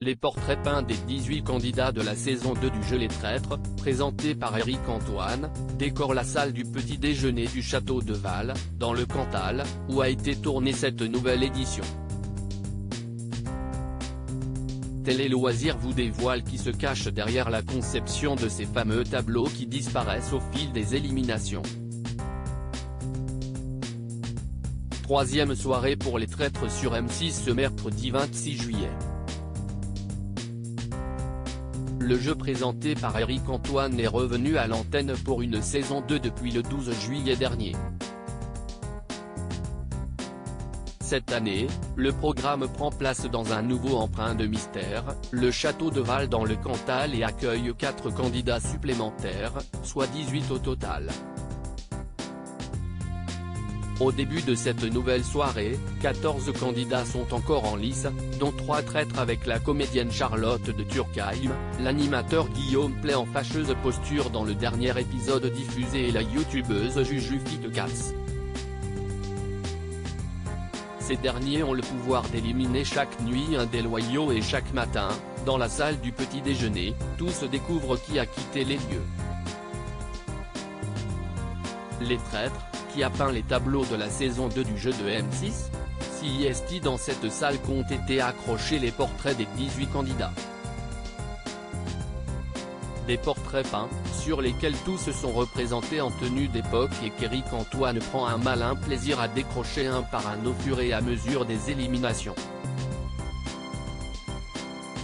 Les portraits peints des 18 candidats de la saison 2 du jeu Les Traîtres, présentés par Éric Antoine, décorent la salle du petit déjeuner du château de Val, dans le Cantal, où a été tournée cette nouvelle édition. Télé Loisirs vous dévoile qui se cache derrière la conception de ces fameux tableaux qui disparaissent au fil des éliminations. Troisième soirée pour Les Traîtres sur M6 ce mercredi 26 juillet. Le jeu présenté par Éric Antoine est revenu à l'antenne pour une saison 2 depuis le 12 juillet dernier. Cette année, le programme prend place dans un nouveau emprunt de mystère, le château de Val dans le Cantal et accueille 4 candidats supplémentaires, soit 18 au total. Au début de cette nouvelle soirée, 14 candidats sont encore en lice, dont 3 traîtres avec la comédienne Charlotte de Turckheim, l'animateur Guillaume Play en fâcheuse posture dans le dernier épisode diffusé et la youtubeuse Juju Fitecats. Ces derniers ont le pouvoir d'éliminer chaque nuit un des loyaux et chaque matin, dans la salle du petit déjeuner, tous découvrent qui a quitté les lieux. Les Traîtres, qui a peint les tableaux de la saison 2 du jeu de M6, CIST dans cette salle qu'ont été accrochés les portraits des 18 candidats. Des portraits peints, sur lesquels tous sont représentés en tenue d'époque et qu'Éric Antoine prend un malin plaisir à décrocher un par un au fur et à mesure des éliminations.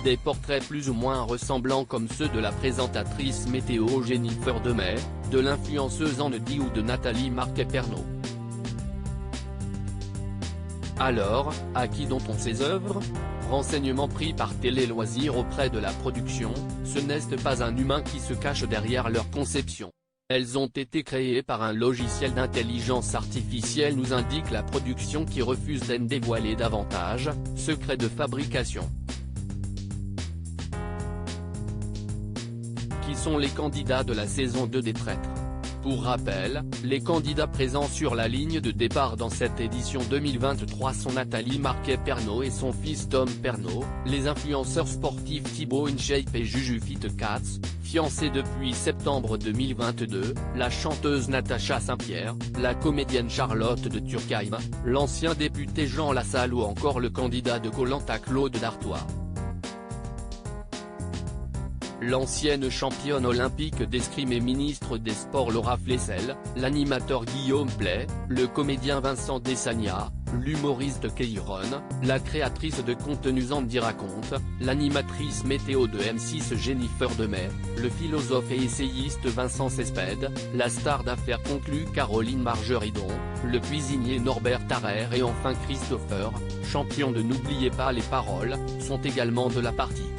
Des portraits plus ou moins ressemblants comme ceux de la présentatrice météo Jennifer Demey, de l'influenceuse Anne-Di ou de Nathalie Marquet-Pernot. Alors, à qui dontons ces œuvres? Renseignements pris par Télé Loisirs auprès de la production, ce n'est pas un humain qui se cache derrière leur conception. Elles ont été créées par un logiciel d'intelligence artificielle, nous indique la production qui refuse d'en dévoiler davantage, secret de fabrication. Qui sont les candidats de la saison 2 des Traîtres? Pour rappel, les candidats présents sur la ligne de départ dans cette édition 2023 sont Nathalie Marquet-Pernot et son fils Tom Pernot, les influenceurs sportifs Thibaut InShape et Juju Fitecats, fiancés depuis septembre 2022, la chanteuse Natacha Saint-Pierre, la comédienne Charlotte de Turckheim, l'ancien député Jean Lassalle ou encore le candidat de Koh-Lanta Claude Dartois. L'ancienne championne olympique d'escrime et ministre des Sports Laura Flessel, l'animateur Guillaume Play, le comédien Vincent Desagna, l'humoriste Keyron, la créatrice de contenus Andy Raconte, l'animatrice météo de M6 Jennifer Demey, le philosophe et essayiste Vincent Cespedes, la star d'affaires conclue Caroline Margeridon, le cuisinier Norbert Tarrer et enfin Christopher, champion de N'oubliez pas les paroles, sont également de la partie.